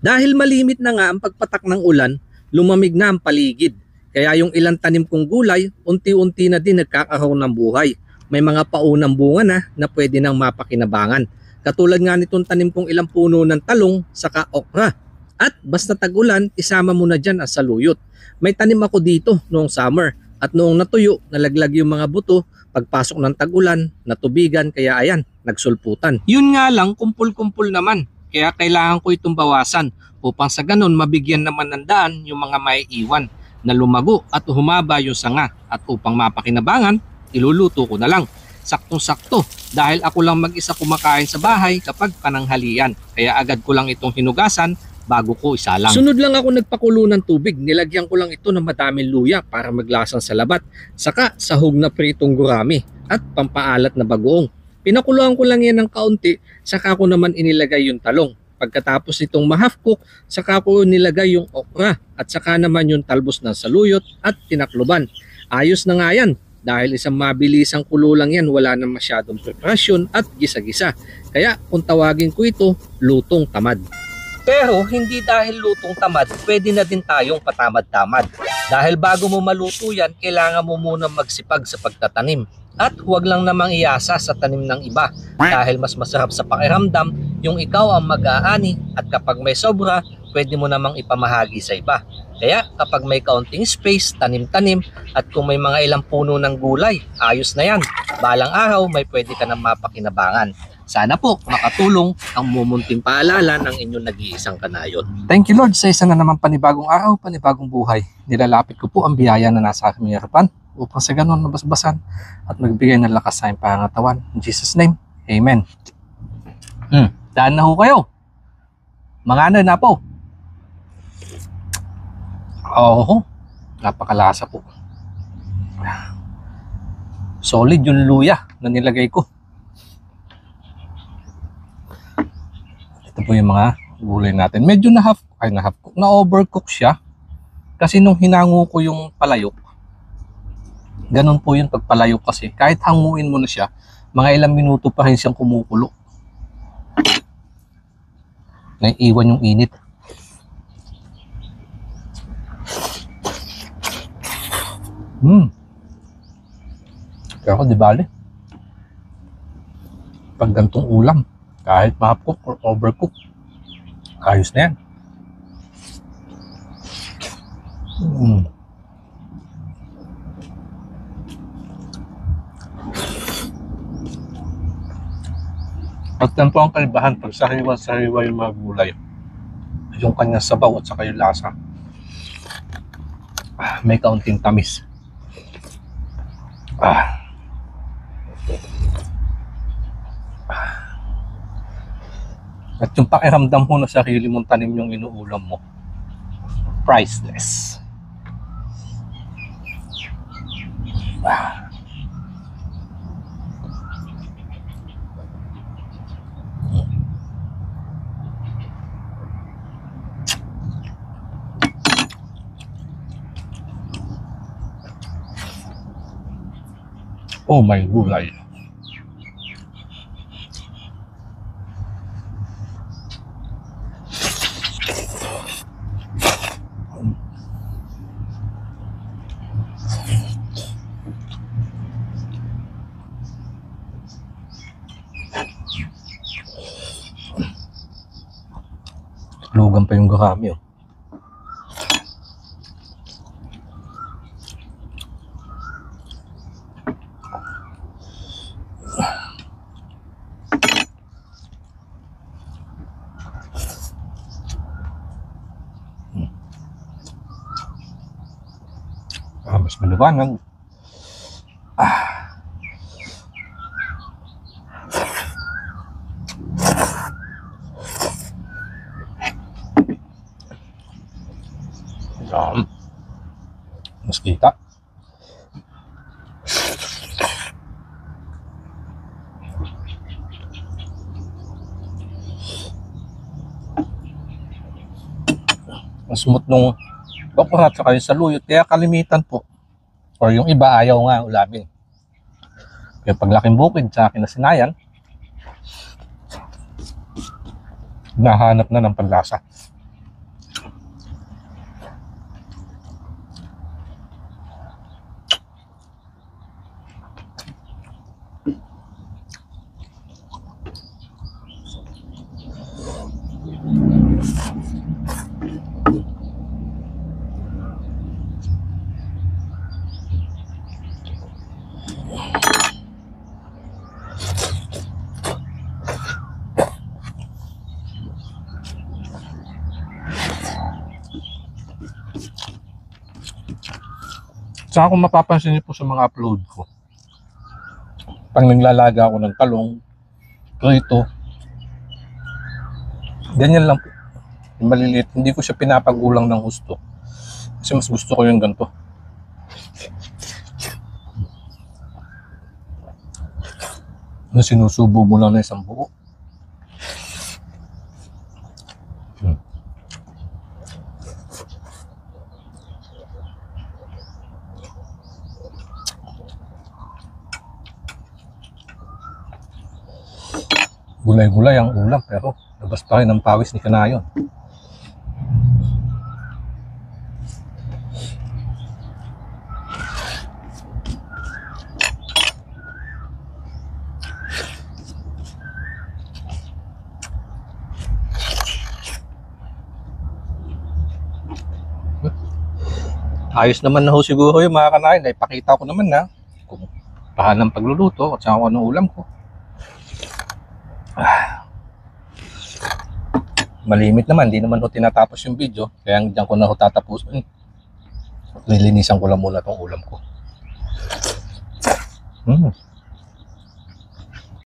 Dahil malimit na nga ang pagpatak ng ulan, lumamig na ang paligid. Kaya yung ilang tanim kong gulay, unti-unti na din nagkakaroon ng buhay. May mga paunang bunga na pwede nang mapakinabangan. Katulad nga nitong tanim kong ilang puno ng talong saka okra. At basta tag-ulan, isama mo na dyan ang saluyot. May tanim ako dito noong summer at noong natuyo, nalaglag yung mga buto pagpasok ng tag-ulan, natubigan kaya ayan, nagsulputan. Yun nga lang, kumpul-kumpul naman. Kaya kailangan ko itong bawasan upang sa ganun mabigyan naman ng daan yung mga may iwan na lumago at humaba yung sanga at upang mapakinabangan, iluluto ko na lang. Saktong-sakto dahil ako lang mag-isa kumakain sa bahay kapag pananghalian. Kaya agad ko lang itong hinugasan bago ko isalang. Sunod lang ako nagpakulo ng tubig. Nilagyan ko lang ito ng madaming luya para maglasang salabat. Saka sahog na pritong gurami at pampaalat na bagoong. Pinakuluan ko lang yan ng kaunti, saka ko naman inilagay yung talong. Pagkatapos itong ma-half cook, saka ko nilagay yung okra at saka naman yung talbos ng saluyot at tinakluban. Ayos na nga yan dahil isang mabilisang kulo lang yan, wala na masyadong preparasyon at gisa-gisa. Kaya kung tawagin ko ito, lutong tamad. Pero hindi dahil lutong tamad, pwede na din tayong patamad-tamad. Dahil bago mo maluto yan, kailangan mo muna magsipag sa pagtatanim. At huwag lang namang iasa sa tanim ng iba dahil mas masarap sa pakiramdam yung ikaw ang mag-aani at kapag may sobra, pwede mo namang ipamahagi sa iba. Kaya kapag may kaunting space, tanim-tanim at kung may mga ilang puno ng gulay, ayos na yan. Balang araw, may pwede ka na mapakinabangan. Sana po makatulong ang mumunting paalala ng inyong nag-iisang kanayon. Thank you Lord sa isa na naman panibagong araw, panibagong buhay. Nilalapit ko po ang biyaya na nasa aking harapan upang sa ganun mabasbasan at magbigay ng lakas sa aking pangatawan. In Jesus' name, Amen. Daan na ho kayo. Mga na po. Oo, napakalasa po. Solid yung luya na nilagay ko. Ito po yung mga gulay natin. Medyo na-overcook siya. Kasi nung hinango ko yung palayok, ganun po yung pagpalayok kasi. Kahit hanguin mo na siya, mga ilang minuto pa rin siyang kumukulo. Naiiwan yung init. Kaya ako di bale. Pag gantong ulam, kahit ma-cook or overcook, ayos na yan. At yan po ang kaibahan pag sariwa-sariwa yung mga gulay. Yung kanyang sabaw at saka yung lasa. May kaunting tamis. At yung pakiramdam mo na sarili mong tanim yung inuulam mo, priceless. Oh my gulay. Lugan pa yung gurami, oh. Mas maliwanag. Mas kita. Ang smooth nung okra at saka yung saluyot, kaya kalimitan po or yung iba ayaw nga ulamin. Kaya paglaking bukid sa akin na sinayan, nahanap na ng panlasa. Saka kung mapapansin niyo po sa mga upload ko, pag naglalaga ako ng talong, prito, ganyan lang po. Yung maliliit, hindi ko siya pinapagulang ng gusto. Kasi mas gusto ko yung ganito. Na sinusubo mo lang na isang buo. Gulay-gulay ang ulam pero labas pa rin ang pawis ni Kanayon. Ayos naman na ho siguro yung mga Kanayon. Ipakita ko naman na kung paano ang pagluluto at saka kung anong ulam ko. Malimit naman, hindi naman ho tinatapos yung video. Kaya diyan ko na ho tatapusin. Nilinisan ko lang muna tong ulam ko.